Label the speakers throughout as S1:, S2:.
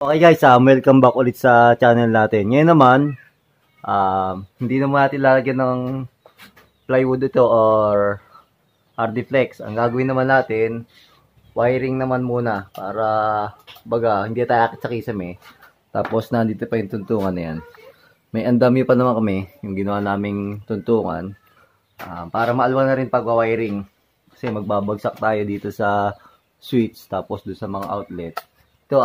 S1: Okay guys, welcome back ulit sa channel natin. Ngayon naman, hindi naman natin lalagyan ng plywood ito or Hardiflex. Ang gagawin naman natin, wiring naman muna para baga hindi tayo akit sa kisame. Tapos nandito pa yung tuntungan na yan. May andami pa naman kami yung ginawa naming tuntungan para maalwan na rin pag-wiring. Kasi magbabagsak tayo dito sa switch tapos doon sa mga outlet. Ito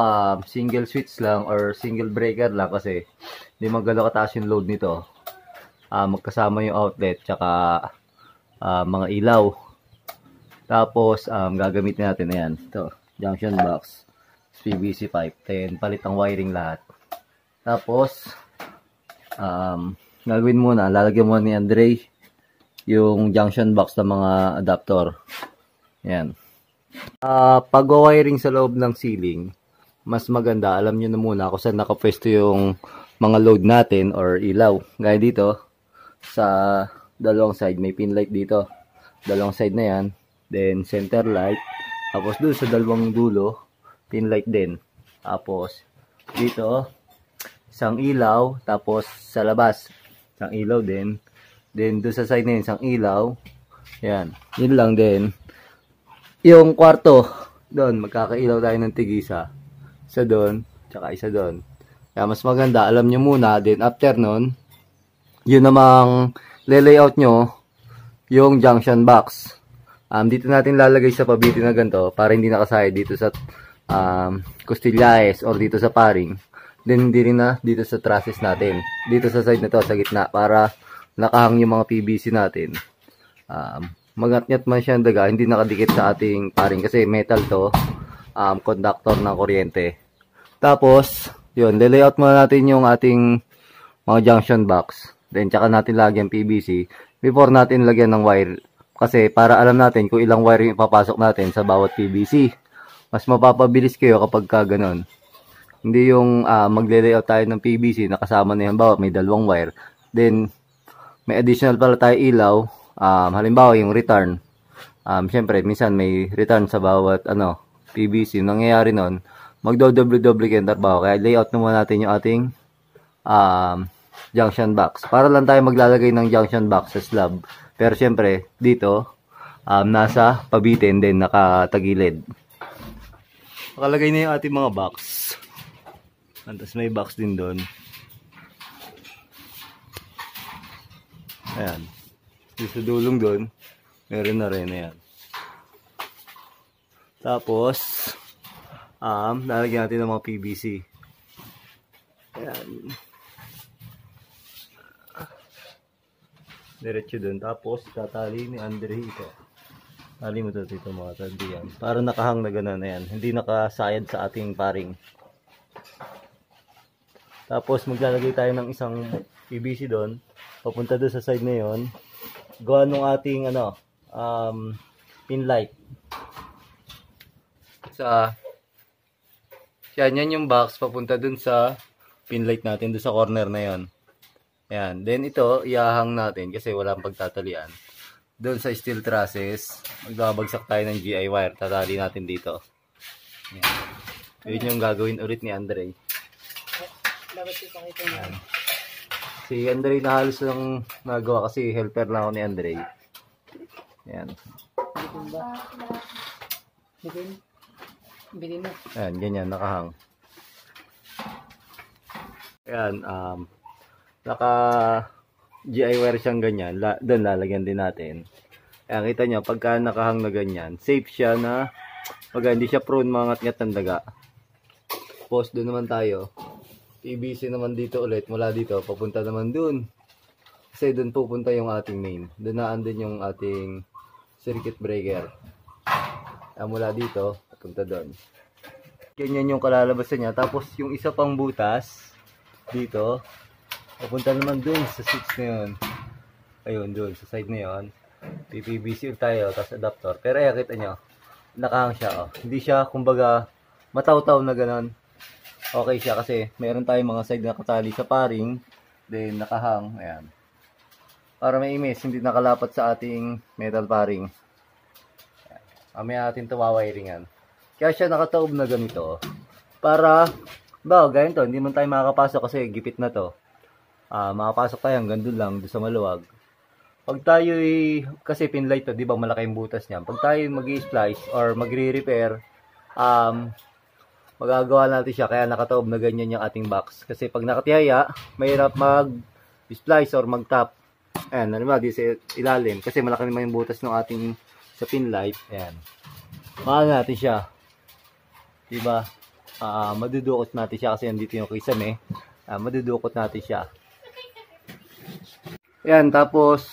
S1: single switch lang or single breaker lang kasi hindi magalo kataas yung load nito. Magkasama yung outlet tsaka mga ilaw. Tapos gagamitin natin ayan. Ito, junction box, PVC pipe, then palit ang wiring lahat. Tapos gagawin muna, lalagyan muna ni Andre yung junction box ng mga adapter. Ayan. Pag-wiring sa loob ng ceiling, mas maganda, alam nyo na muna kung saan nakapwesto yung mga load natin or ilaw. Gaya dito, sa dalawang side, may pin light dito. Dalawang side na yan. Then, center light. Tapos doon sa dalawang dulo, pin light din. Tapos, dito, isang ilaw. Tapos, sa labas, isang ilaw din. Then, doon sa side na yun, isang ilaw. Yan. Yun lang din. Yung kwarto, doon, magkakailaw tayo ng tigisa. Isa doon, tsaka isa doon. Kaya mas maganda, alam nyo muna, then after nun, yun namang layout nyo, yung junction box. Dito natin lalagay sa pabitin na ganito, para hindi nakasaya dito sa costillas or dito sa paring. Then hindi rin na dito sa trusses natin. Dito sa side na to, sa gitna, para nakahang yung mga PVC natin. Magatnyat man siya ang daga, hindi nakadikit sa ating paring kasi metal to. Conductor ng kuryente. Tapos, yun, layout muna natin yung ating mga junction box. Then, tsaka natin lagyan PVC before natin lagyan ng wire. Kasi, para alam natin kung ilang wire yung ipapasok natin sa bawat PVC. Mas mapapabilis kayo kapag ka ganun. Hindi yung magle-layout tayo ng PVC na kasama na yung bawat may dalawang wire. Then, may additional pala tayo ilaw. Halimbawa, yung return. Siyempre, minsan may return sa bawat PVC. Nangyayari nun, magdo-double kayo ng trabaho. Kaya layout naman natin yung ating junction box. Para lang tayo maglalagay ng junction box sa slab. Pero syempre, dito, nasa pabitin din, nakatagilid. Nakalagay na yung ating mga box. Tapos may box din doon. Ayan. Sa dulong doon, meron na rin. Ayan. Tapos, lalagyan natin ng mga PVC. Ayan. Diretso dun. Tapos, tatali ni Andre ito. Tali mo ito dito mga tandi yan. Para nakahang na ganun. Ayan. Hindi nakasayad sa ating paring. Tapos, maglalagay tayo ng isang PVC doon. Papunta doon sa side na yon. Gawa nung ating pin light. Yan yung box papunta dun sa pin light natin dun sa corner na yon. Ayan. Then ito iahang natin kasi walang pagtatalian. Dun sa steel trusses, magbabagsak tayo ng GI wire. Tatali natin dito. Ayan. Yun yung gagawin ulit ni Andre. Ayan. Si Andre na halos lang nagawa kasi helper lang ako ni Andre. Ayan. Ayan, ganyan, nakahang. Ayan, naka GI wire siyang ganyan. Doon lalagyan din natin. Ayan, kita nyo, pagka nakahang na ganyan, safe siya na, hindi siya prone mangat-ngat ng daga. Tapos doon naman tayo. PVC naman dito ulit, mula dito, papunta naman doon. Kasi doon pupunta yung ating main. Doon naan din yung ating circuit breaker. Mula dito, papunta doon. Ganyan yung kalalabasan niya. Tapos yung isa pang butas dito, papunta naman doon sa switch na yun. Ayun, doon sa side na yun. PVC tayo, tapos adapter. Pero ayan, kita nyo, nakahang siya. Oh. Hindi siya, kumbaga, mataw-taw na ganon. Okay siya kasi meron tayong mga side na katali sa paring. Then nakahang, ayan. Para may image, hindi nakalapat sa ating metal paring. Mamaya natin ito wawiringan. Kaya siya nakataob na ganito para Ba, ganyan to, hindi man tayo makakapasok kasi gipit na to. Makapasok tayo hanggang doon lang, doon sa maluwag. Pag tayo kasi pinlight to, di ba malaki yung butas niya. Pag tayo mag-i-splice or magre-repair, magagawa natin siya kaya nakataob na ganyan yung ating box. Kasi pag nakatihaya, mahirap mag-splice or mag-top. Ayan, alam mo, di sa ilalim. Kasi malaki naman yung butas ng ating sa pinlight. Ayan. Mahal natin siya. Diba? Madudukot natin siya kasi nandito yung kisame. Madudukot natin siya. Ayan, tapos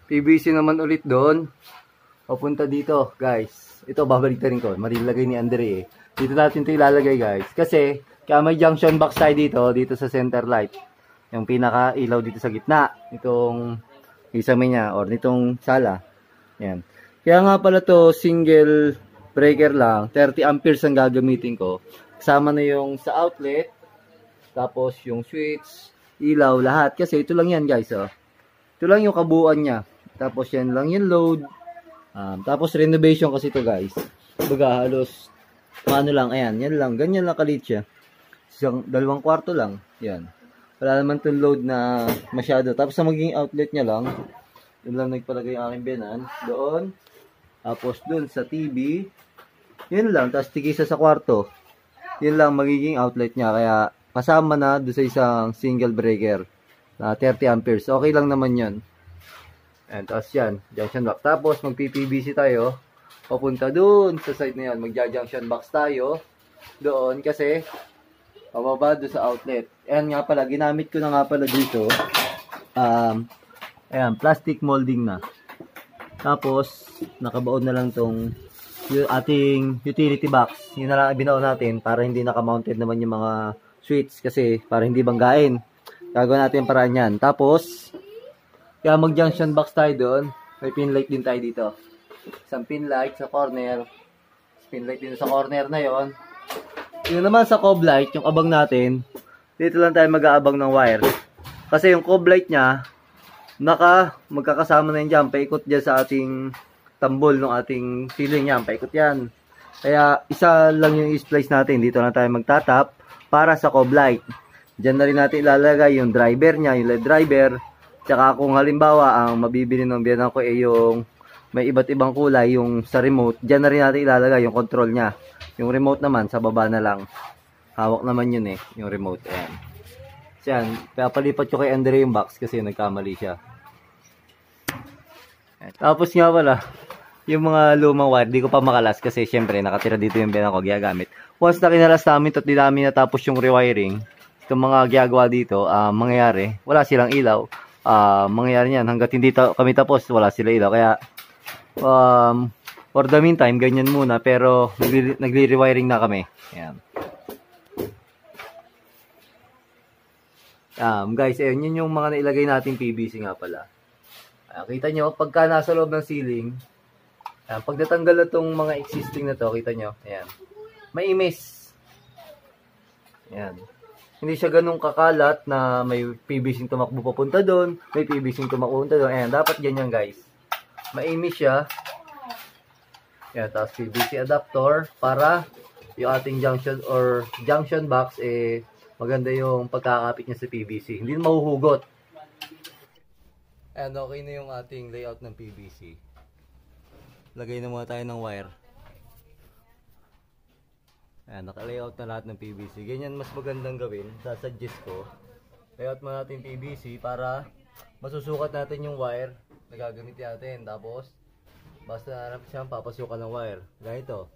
S1: PVC naman ulit doon. Papunta dito, guys. Ito, babalik na rin ko. Marilagay ni Andre eh. Dito natin ito ilalagay, guys. Kasi, kaya may junction box tayo dito sa center light. Yung pinaka ilaw dito sa gitna. Itong isame niya or nitong sala. Ayan. Kaya nga pala to single breaker lang. 30 amperes ang gagamitin ko. Kasama na yung sa outlet. Tapos yung switch, ilaw, lahat. Kasi ito lang yan, guys. Oh. Ito lang yung kabuuan niya. Tapos yan lang yung load. Tapos renovation kasi ito, guys. Baga halos ano lang, ayan, yan lang. Ganyan lang kalit siya. Isang, 2 kwarto lang. Yan. Wala naman itong load na masyado. Tapos sa maging outlet niya lang, yun lang nagpalagay ang aking biyanan. Doon. Tapos doon sa TV. Yun lang. Tapos tigisa sa kwarto. Yun lang magiging outlet niya. Kaya kasama na doon sa isang single breaker. Na 30 amperes. Okay lang naman yun. And tapos yan. Junction box. Tapos mag-PVC tayo. Papunta doon sa side na yan. Magja-junction box tayo. Doon kasi pababa doon sa outlet. Ayan nga pala, ginamit ko na nga pala dito. Ayan, plastic molding na. Tapos, nakabaon na lang tong yung ating utility box. Yun na lang binaon natin para hindi naka-mounted naman yung mga switch kasi para hindi banggain. Gagawin natin yung paraan yan. Tapos, kaya mag-junction box tayo doon. May pin light din tayo dito. Isang pin light sa corner. Pin light din sa corner na yon. Yung naman sa cob light, yung abang natin, dito lang tayo mag-aabang ng wire. Kasi yung cob light niya, magkakasama na yun dyan. Paikot dyan sa ating tambol ng ating ceiling yan. Paikot yan. Kaya isa lang yung i-splice natin. Dito lang tayo magtatap para sa cob light. Dyan na rin natin ilalagay yung driver niya, yung LED driver. Tsaka kung halimbawa, ang mabibili ng biyanan ko ay yung may iba't ibang kulay, yung sa remote. Dyan na rin natin ilalagay yung control niya. Yung remote naman, sa baba na lang. Hawak naman yun eh, yung remote. Ayan. So yan, kaya palipat ko kay Andre yung box kasi nagkamali siya. Ayan. Tapos nga pala, yung mga lumang wire, di ko pa makalas kasi syempre nakatira dito yung biyanan ko, giyagamit. Once na kinalas namin, at di namin natapos yung rewiring, itong mga giyagawa dito, mangyayari, wala silang ilaw. Mangyayari yan, hanggat hindi kami tapos, wala sila ilaw. Kaya, for the meantime, ganyan muna. Pero, nagre-rewiring na kami. Ayan. Guys, ayun, yun yung mga nailagay nating PVC nga pala. Kita nyo, pagka nasa loob ng ceiling, pag natanggal na itong mga existing na to, kita nyo, ayan, may imis. Ayan. Hindi siya ganun kakalat na may PVC tumakbo papunta doon, may PVC tumakbo papunta doon. Ayan, dapat ganyan guys. Maimis siya. Yan, tapos PVC adapter para yung ating junction box maganda yung pagkakapit niya sa PVC. Hindi na mahuhugot. And okay na yung ating layout ng PVC. Lagay na muna tayo ng wire. Ayan, naka-layout na lahat ng PVC. Ganyan mas magandang gawin. Sasuggest ko. Layout muna natin PVC para masusukat natin yung wire na gagamitin natin. Tapos, basta harap siya, papasukan ng wire. Ganito.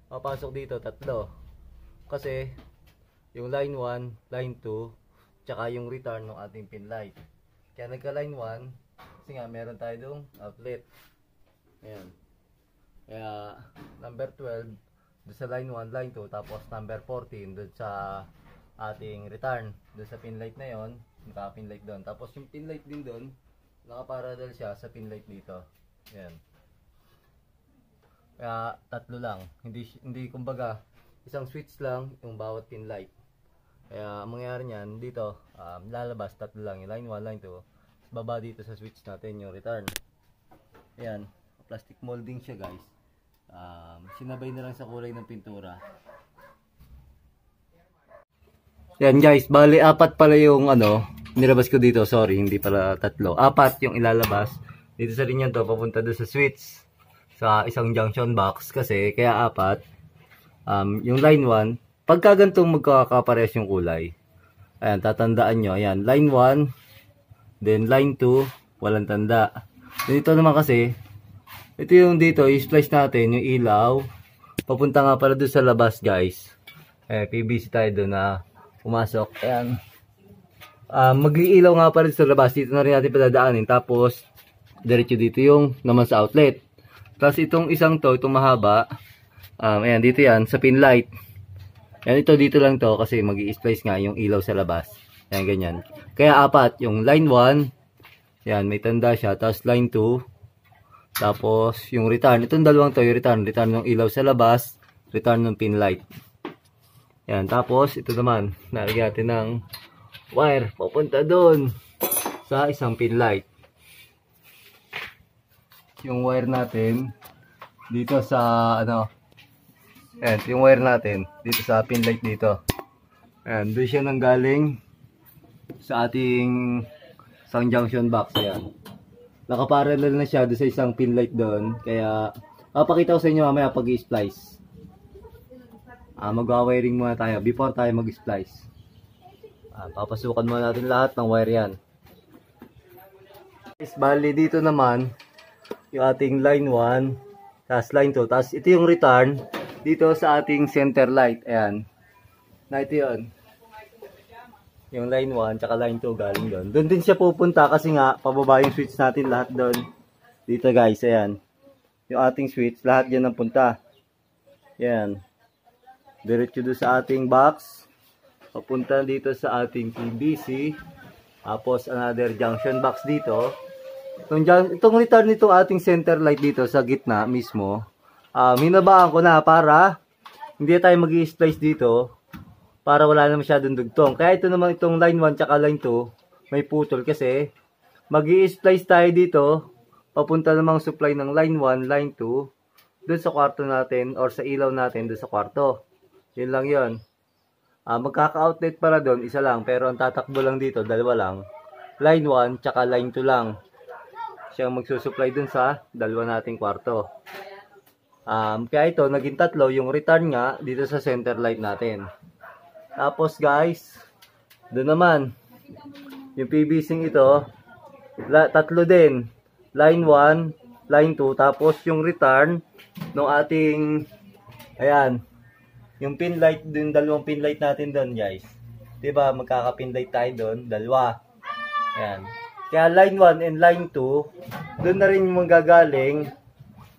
S1: Papasok dito, 3. Kasi, yung line 1, line 2, tsaka yung return ng ating pin light. Kaya nagka line 1, kasi nga meron tayo dong outlet. Ayan. Kaya, number 12, doon sa line 1, line 2, tapos number 14, doon sa ating return. Doon sa pin light na yon, naka-pin light doon. Tapos yung pin light din doon, nakaparadal siya sa pin light dito. Ayan. Kaya 3 lang. Hindi kumbaga, isang switch lang yung bawat pin light. Kaya ang mangyayari niyan dito, lalabas 3 lang, yung line 1, line 2. Baba dito sa switch natin yung return. Ayan, plastic molding siya guys. Sinabay na lang sa kulay ng pintura. Yan guys, bali apat pala yung ano, nilabas ko dito. Sorry, hindi pala tatlo. Apat yung ilalabas. Dito sa linya to, papunta doon sa switch. Sa isang junction box kasi, kaya apat. Yung line 1, pagka gantong magkakapares yung kulay. Ayan, tatandaan nyo. Ayan, line 1, then line 2, walang tanda. Dito naman kasi, ito yung dito, i-splice natin yung ilaw. Papunta nga pala doon sa labas guys. PVC tayo doon na pumasok. Ayan. Mag-iilaw nga pala sa labas. Dito na rin natin padadaanin. Tapos, diretso dito yung naman sa outlet. Tapos itong isang to, itong mahaba. Ayan, dito yan, sa pin light. Yan, ito dito lang to kasi mag-i-splice nga yung ilaw sa labas. Yan, ganyan. Kaya apat, yung line 1, yan, may tanda siya. Tapos line 2, tapos yung return. Itong dalawang to, yung return ng ilaw sa labas, return ng pin light. Yan, tapos ito naman, nalagyan natin ng wire, papunta doon sa isang pin light. Yung wire natin, dito sa, ano, ayan, yung wire natin dito sa pin light dito. Ayan, doon siya nanggaling sa ating isang junction box. Ayan. Nakaparallel na siya doon sa isang pin light doon. Kaya, papakita ko sa inyo mamaya pag i-splice. Mag-wiring muna tayo before tayo mag-splice. Papasukan muna natin lahat ng wire yan. Bali dito naman, yung ating line 1, tapos line 2, tapos ito yung return dito sa ating center light. Ayan. Na ito yun. Yung line 1, tsaka line 2 galing doon. Doon din siya pupunta kasi nga, pababa yung switch natin lahat doon. Dito guys, ayan. Yung ating switch, lahat dyan ang punta. Ayan. Diretso doon sa ating box. Papunta dito sa ating PVC. Tapos another junction box dito. Itong return nitong ating center light dito sa gitna mismo. Minabaan ko na para hindi tayo mag-i-splice dito. Para wala na masyadong dugtong. Kaya ito naman itong line 1 tsaka line 2. May putol kasi. Mag-i-splice tayo dito. Papunta namang supply ng line 1, line 2. Doon sa kwarto natin or sa ilaw natin doon sa kwarto. Yun lang yun. Magkaka-outlet para doon, isa lang. Pero ang tatakbo lang dito, dalawa lang. Line 1, tsaka line 2 lang. Siyang magsusupply doon sa dalawa nating kwarto. Kaya ito, naging tatlo. Yung return nga, dito sa center light natin. Tapos guys, doon naman. Yung PVC ito, tatlo din. Line 1, line 2, tapos yung return ng ating, ayan, yung pin light, yung dalawang pin light natin doon guys. Diba, magkaka-pin light tayo doon, dalawa. Ayan. Kaya line 1 and line 2, doon na rin yung magagaling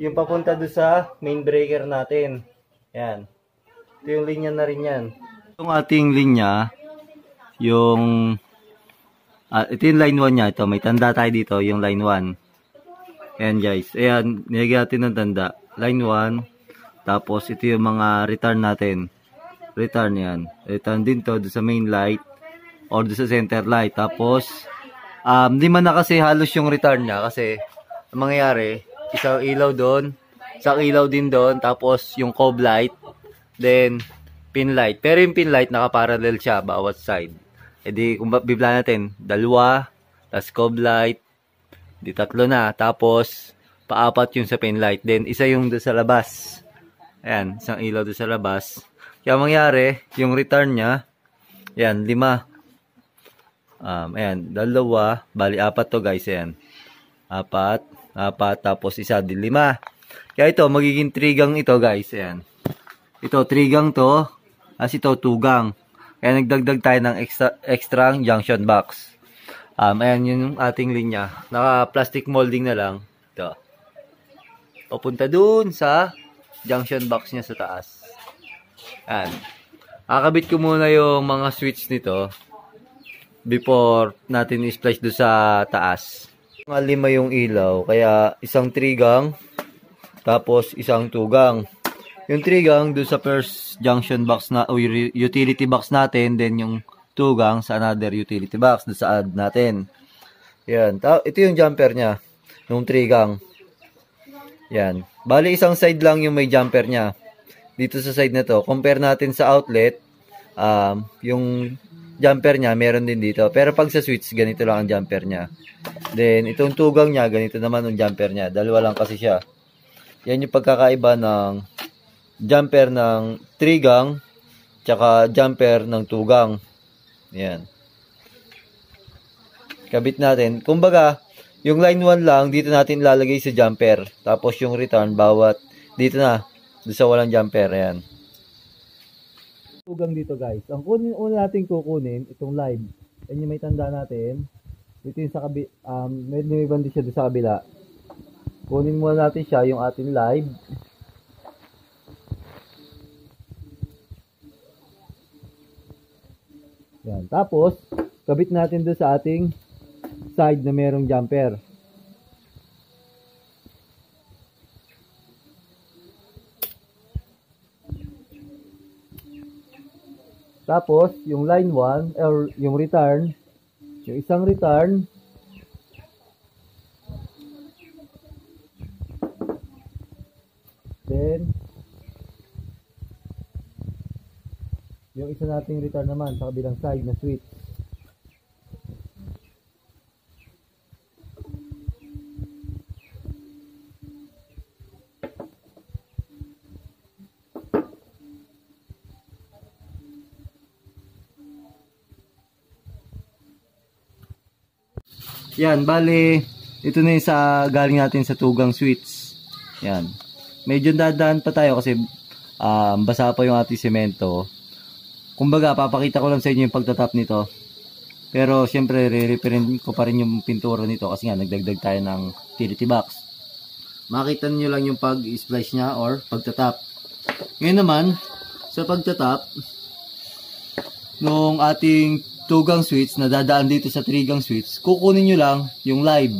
S1: yung papunta doon sa main breaker natin. Ayan. Ito yung linya na rin yan. Itong ating linya, yung, ito yung line 1 nya. Ito, may tanda tayo dito, yung line 1. Ayan guys. Ayan, nilagyan natin ng tanda. Line 1. Tapos, ito yung mga return natin. Return yan. Return din to sa main light or sa center light. Tapos, di man na kasi halos yung return niya. Kasi, ang mangyayari, isang ilaw doon, isang ilaw din doon, tapos yung cob light, then, pin light. Pero yung pin light, nakaparallel siya, bawat side. E di, kung bibla natin, dalawa, tapos cob light, di tatlo na. Tapos, paapat yung sa pin light. Then, isa yung doon sa labas. Ayan, isang ilaw doon sa labas. Kaya mangyari, yung return niya, ayan, 5. Ayan, dalawa, bali 4 to guys, ayan. 4, tapos isa din 5. Kaya ito, magiging 3 gang ito guys, ayan. Ito, 3 gang to, as ito, 2 gang. Kaya nagdagdag tayo ng extra junction box. Ayan yung ating linya. Naka-plastic molding na lang. Ito. Papunta dun sa junction box niya sa taas. Ayan. Kakabit ko muna yung mga switch nito before natin i-splice doon sa taas. 5 yung ilaw, kaya isang 3 gang, tapos isang 2 gang. Yung 3 gang doon sa first junction box na, o utility box natin, then yung 2 gang sa another utility box doon sa add natin. Yan. Ito yung jumper niya, yung 3 gang. Yan. Bali, isang side lang yung may jumper niya. Dito sa side na to. Compare natin sa outlet. Yung jumper niya, meron din dito. Pero pag sa switch, ganito lang ang jumper niya. Then, itong tugang niya, ganito naman ang jumper niya. Dalawa lang kasi siya. Yan yung pagkakaiba ng jumper ng 3 gang, tsaka jumper ng 2 gang. Yan. Kabit natin. Kumbaga, yung line 1 lang, dito natin ilalagay sa jumper. Tapos yung return, bawat, dito na, doon sa walang jumper. Ayan. Tugang dito guys. Ang una natin kukunin, itong live. Yan yung may tanda natin. Dito yung sa may bandi siya doon sa kabila. Kunin muna natin siya, yung ating live. Yan. Tapos, kabit natin doon sa ating side na merong jumper. Tapos, yung line 1, or yung return, yung isang return, then, yung isa nating return naman sa kabilang side na switch. Yan, bale, ito na yung sa galing natin sa tugang switch. Yan. Medyo dadaan pa tayo kasi basa pa yung ating semento. Kumbaga, papakita ko lang sa inyo yung pagtatap nito. Pero, syempre, re-referin ko pa rin yung pintura nito kasi nga, nagdagdag tayo ng utility box. Makita nyo lang yung pag-splice niya or pagtatap. Ngayon naman, sa pagtatap, nung ating tugang switch na dadaan dito sa 3 gang switch, kukunin nyo lang yung live.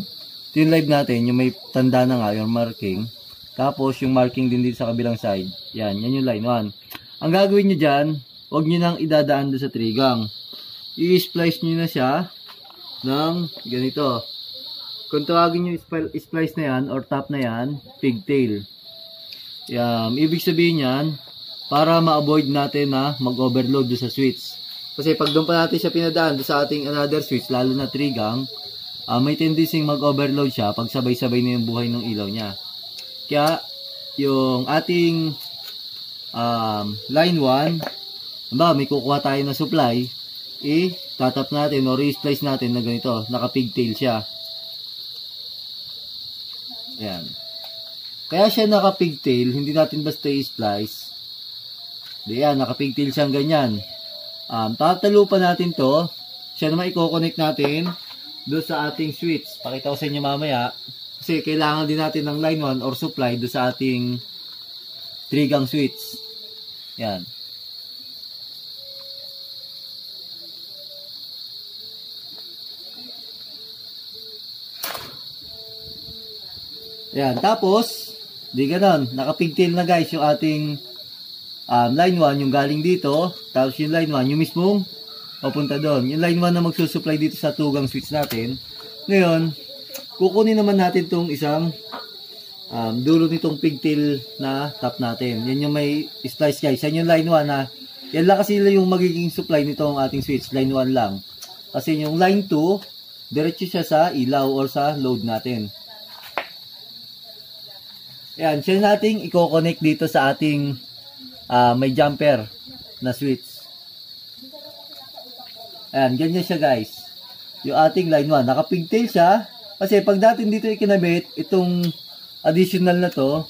S1: Ito yung live natin, yung may tanda na nga, yung marking. Tapos, yung marking din dito sa kabilang side. Yan yung line 1. Ang gagawin nyo dyan, huwag nyo nang idadaan doon sa 3 gang. I-splice nyo na siya ng ganito. Kung tawagin nyo splice na yan, or top na yan, pigtail. Ibig sabihin yan, para ma-avoid natin na mag-overload doon sa switch. Kasi pag doon pa natin siya pinadaan doon sa ating another switch, lalo na 3 gang, may tendency mag-overload siya pag sabay-sabay na yung buhay ng ilaw niya. Kaya, yung ating line 1, may kukuha tayo na supply, tatap natin o re-splice natin na ganito, naka-pigtail siya. Ayan. Kaya siya naka-pigtail, hindi natin basta i-splice. Diyan, naka-pigtail siyang ganyan. Tatalo pa natin to. Siya naman i-connect natin doon sa ating switch. Pakita ko sa inyo mamaya. Kasi kailangan din natin ng line 1 or supply doon sa ating 3 gang switch. Yan. Yan. Tapos, di ganon. Nakapigtail na guys yung ating line 1, yung galing dito. Tapos yung line 1, yung mismong papunta doon. Yung line 1 na magsusupply dito sa 2 gang switch natin. Ngayon, kukunin naman natin itong isang dulo nitong pigtail na top natin. Yan yung may splice guys. Yan yung line 1 na. Yan lang kasi yung magiging supply nitong ating switch. Line 1 lang. Kasi yung line 2, diretso siya sa ilaw or sa load natin. Yan. Siya nating i-connect dito sa ating may jumper na switch. Ayan, ganyan siya guys. Yung ating line 1, nakapigtail siya. Kasi pag natin dito ikinabit, itong additional na to,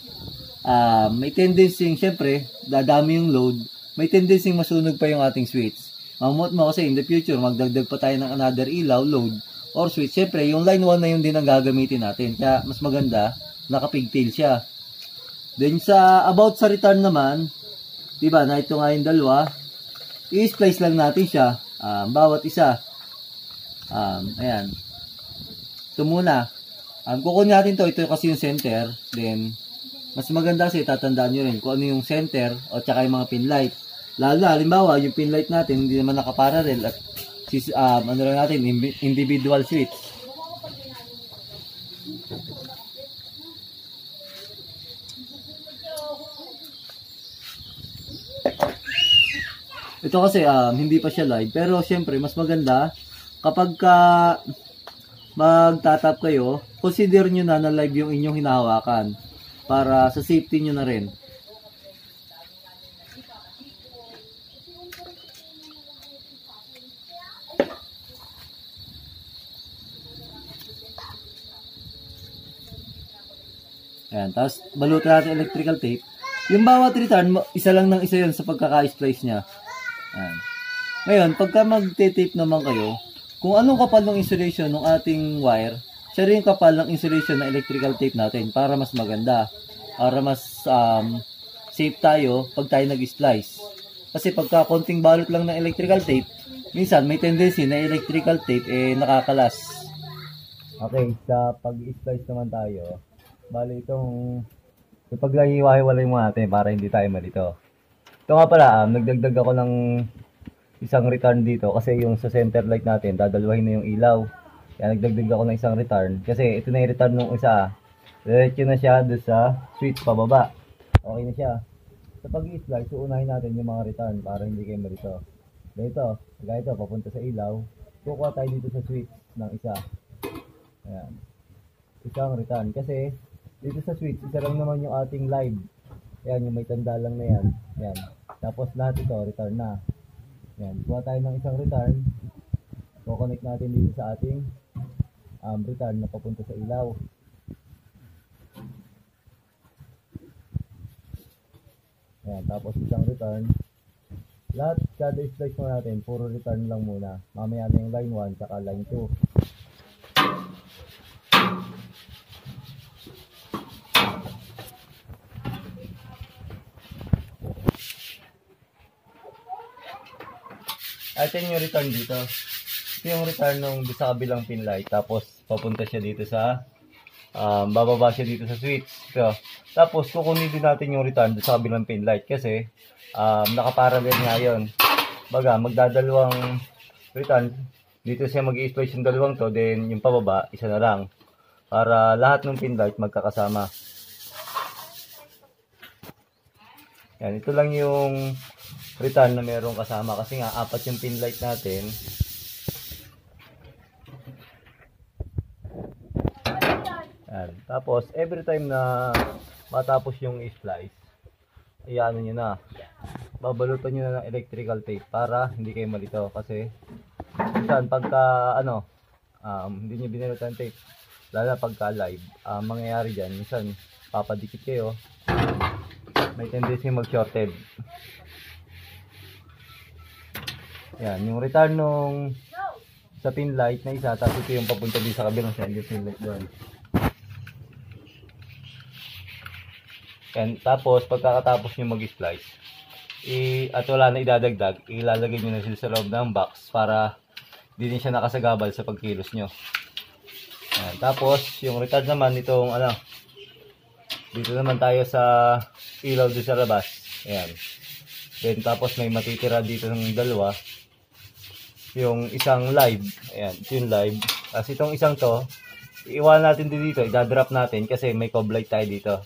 S1: may tendency, syempre, dadami yung load, may tendency masunog pa yung ating switch. Mamot mo kasi in the future, magdagdag pa tayo ng another ilaw, load, or switch. Syempre, yung line 1 na yun din ang gagamitin natin. Kaya mas maganda, nakapigtail siya. Then about sa return naman, diba, na ito nga yung dalawa, i-splice lang natin siya, bawat isa. Ayan. Ito muna. Kukunin natin to, ito kasi yung center, then, mas maganda kasi tatandaan nyo rin kung ano yung center, o tsaka yung mga pin light. Lalo na, halimbawa, yung pin light natin, hindi naman nakaparallel, at ano lang natin, individual switch. Ito Ito kasi hindi pa siya live, pero syempre mas maganda kapag ka magtatap kayo, consider nyo na live yung inyong hinahawakan para sa safety nyo na rin. Ayan, tapos balutin natin electrical tape. Yung bawat return, isa lang ng isa yun sa pagkaka-splice niya. Ayan. Ngayon, pagka magte-tape naman kayo, kung anong kapal ng insulation ng ating wire, siya rin yung kapal ng insulation ng electrical tape natin para mas maganda. Para mas safe tayo pag tayo nag-splice. Kasi pagka konting balot lang ng electrical tape, minsan may tendency na electrical tape nakakalas. Okay, sa pag-splice naman tayo, bali itong ipaglahiwa-hiwalay mo natin para hindi tayo malito. Ito nga pala, nagdagdag ako ng isang return dito kasi yung sa center light natin, dadalwahin na yung ilaw. Kaya nagdagdag ako ng isang return kasi ito na yung return ng isa. Diretso na siya doon sa switch pababa. Okay na siya. Sa pag-i-splice, uunahin natin yung mga return para hindi kayo malito. Dito, kaya ito, papunta sa ilaw. Kukuha tayo dito sa switch ng isa. Ayan. Isang return kasi dito sa switch, isa lang naman yung ating live. Ayan, yung may tanda lang na yan. Ayan. Tapos lahat ito, return na. Ayan, kuha tayo ng isang return. Kukonect natin dito sa ating return na papunta sa ilaw. Ayan, tapos isang return. Lahat, kada splice mo natin, puro return lang muna. Mamaya na yung line 1, tsaka line 2. Ito yung return dito. Ito yung return nung sa kabilang pin light. Tapos papunta siya dito sa bababa siya dito sa switch. So, tapos kukunin din natin yung return sa kabilang pin light kasi nakaparallel nga yun. Baga, magdadalawang return. Dito siya mag-i-splice yung dalawang to. Then yung pababa, isa na lang. Para lahat ng pin light magkakasama. Yan, ito lang yung return na merong kasama kasi nga apat yung pin light natin. Yan. Tapos every time na matapos yung splice, iano nyo na, babalutan nyo na ng electrical tape para hindi kayo malito kasi minsan pagka hindi nyo binalutan ng tape, lalo na pagka live, mangyayari dyan, minsan papadikit kayo, may tendency mag-shorted. Yan, yung return nung sa pin light na isa, tapos ito yung papunta din sa kabilang side, yung pin light doon. Yan, tapos pagkakatapos nyo mag-splice, at wala na idadagdag, ilalagay nyo na sila sa loob ng box para di din siya nakasagabal sa pagkilos nyo. Yan, tapos yung return naman itong dito naman tayo sa ilaw doon sa labas. Ayan. Then tapos may matitira dito ng dalawa. Yung isang live. Ayan, ito yung live. Tapos itong isang to, iiwan natin dito, idadrop natin kasi may cob light tayo dito.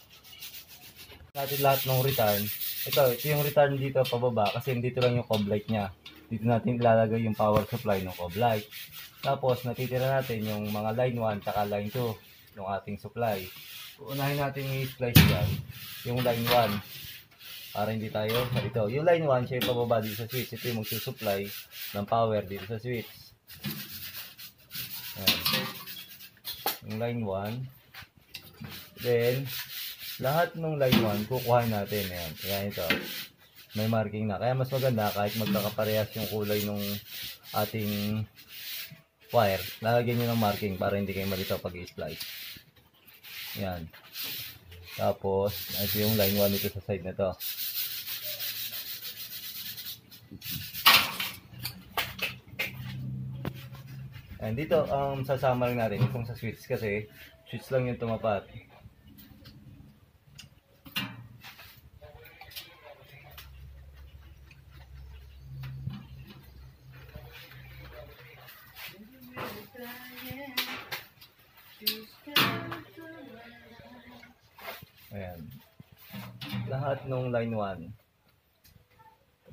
S1: Natin lahat ng return. Ito yung return dito pababa kasi dito lang yung cob light niya. Dito natin ilalagay yung power supply ng cob light. Tapos natitira natin yung mga line 1 tsaka line 2 ng ating supply. Unahin natin i-splice yan, yung line 1. Para hindi tayo malito. Yung line 1, siya yung pababa dito sa switch. Ito yung magsusupply ng power dito sa switch. Ayan. Yung line 1. Then, lahat ng line 1, kukuha natin. Ayan. Ayan ito. May marking na. Kaya mas maganda kahit magkakaparehas yung kulay ng ating wire. Lalagyan nyo ng marking para hindi kayo malito pag i-splice. Ayan. Tapos, ito yung line 1 ito sa side na to. And dito, sasama lang natin itong sa switch kasi switch lang yung tumapat. Ayan. Lahat ng line 1.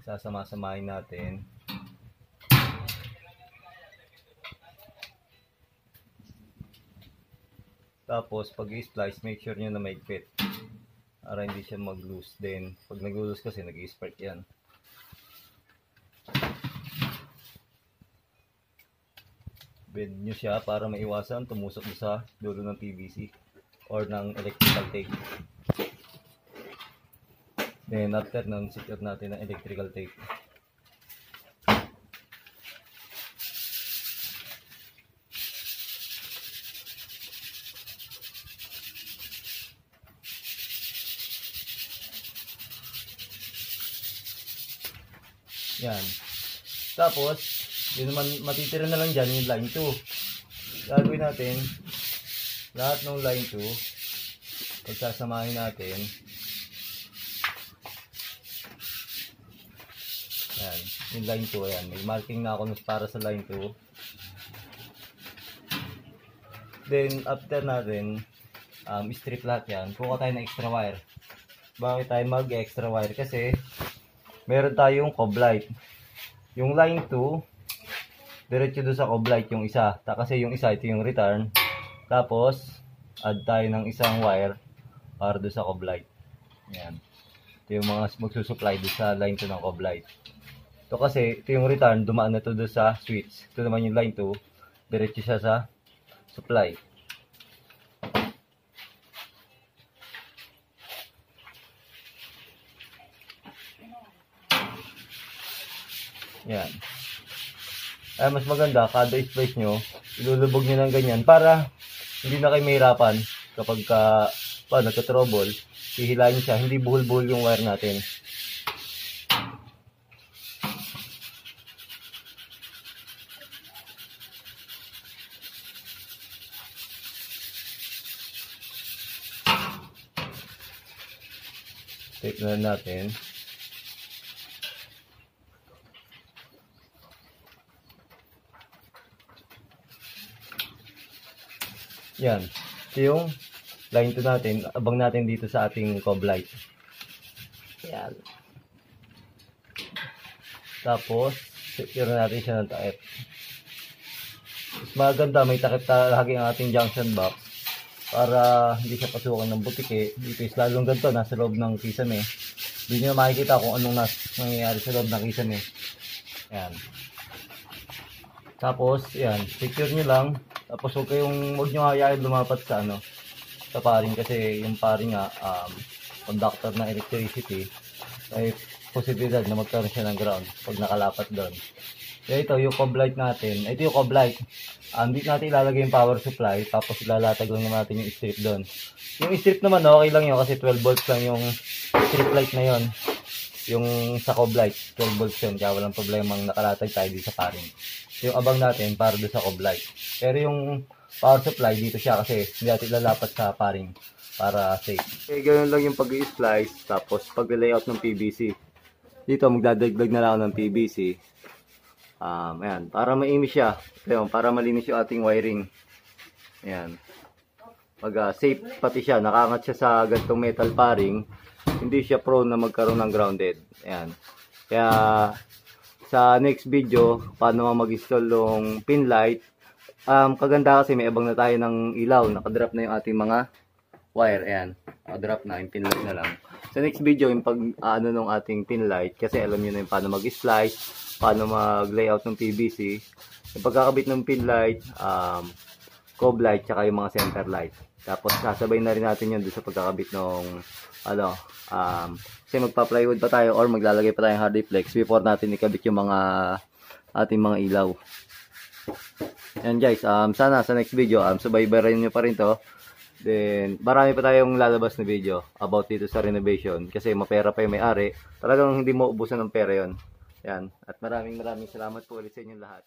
S1: Sasama-samahin natin. Tapos, pag i-splice, make sure nyo na maigpit. Para hindi siya mag-loose din. Pag nag-loose kasi, nag-i-spark yan. Bend nyo siya para maiwasan tumusok sa dulo ng PVC or ng electrical tape. Then, after nun, secure natin ang electrical tape. Yan. Tapos, yun naman, matitira na lang dyan yung line 2. Gagawin natin, lahat ng line 2, pagsasamahin natin. Yan, yung line 2, ayan. May marking na ako para sa line 2. Then, after natin, strip lahat yan. Kuha tayo ng extra wire. Bakit tayo mag-extra wire? Kasi, meron tayong coblight. Yung line 2, diretso doon sa coblight yung isa. Kasi yung isa, ito yung return. Tapos, add tayo ng isang wire para doon sa coblight. Yan. Ito yung mga magsusupply doon sa line 2 ng coblight. Ito kasi, ito yung return, dumaan na ito doon sa switch. Ito naman yung line 2, diretso siya sa supply. Yan. Ay, mas maganda, kada splice nyo, ilulubog nyo ng ganyan para hindi na kayo mahirapan kapag nagka-trouble, hihilahin siya, hindi buhol-buhol yung wire natin. Tape na natin. Yan. Ito yung line 2 natin. Abang natin dito sa ating coblight. Yan. Tapos, secure natin siya ng takip. Mas maganda, may takip lagi ang ating junction box para hindi siya pasukan ng butike. Dito is lalong ganito, nasa loob ng kisame. Hindi nyo makikita kung anong nangyayari sa loob ng kisame. Yan. Tapos, yan. Secure nyo lang. Tapos huwag nyo hayain lumapat sa sa paring kasi yung paring nga conductor ng electricity ay posibilidad na magkaroon siya ng ground pag nakalapat doon. Kaya ito yung coblight natin. Ito yung coblight. Dito natin ilalagay yung power supply tapos ilalatag lang natin yung strip doon. Yung strip naman okay lang yun kasi 12 volts lang yung strip light na yun. Yung sa coblight 12 volts yun kaya walang problemang nakalatag tayo dito sa paring. Yung abang natin para doon sa coblight. Pero yung power supply dito siya kasi hindi natin lalapat sa paring para safe. Okay, ganoon lang yung pag-i-splice tapos pag-layout ng PVC. Dito magdadagdag na lang ako ng PVC. Ayan, para maimis siya. Ayan, para malinis yung ating wiring. Ayan. Pag safe pati siya, nakaangat siya sa gantong metal paring, hindi siya prone na magkaroon ng grounded. Ayan. Kaya sa next video, paano mag-install ng pin light. Kaganda kasi may abang na tayo ng ilaw. Nakadrop na yung ating mga wire. Ayan. Nakadrop na. Yung pin light na lang. Sa next video, yung ng ating pin light. Kasi alam nyo na yung paano mag-splice, paano mag-layout ng PVC. Yung pagkakabit ng pin light, coblight, tsaka yung mga center light. Tapos sasabay na rin natin yun doon sa pagkakabit ng kasi magpa-plywood pa tayo or maglalagay pa tayong hardiplex before natin ikabit yung mga ating mga ilaw. Yan guys, sana sa next video subaybayan nyo pa rin to. Then marami pa tayong lalabas na video about dito sa renovation kasi mapera pa yung may-ari. Talagang hindi mo ubusan ng pera yon. Yan. At maraming salamat po ulit sa inyo lahat.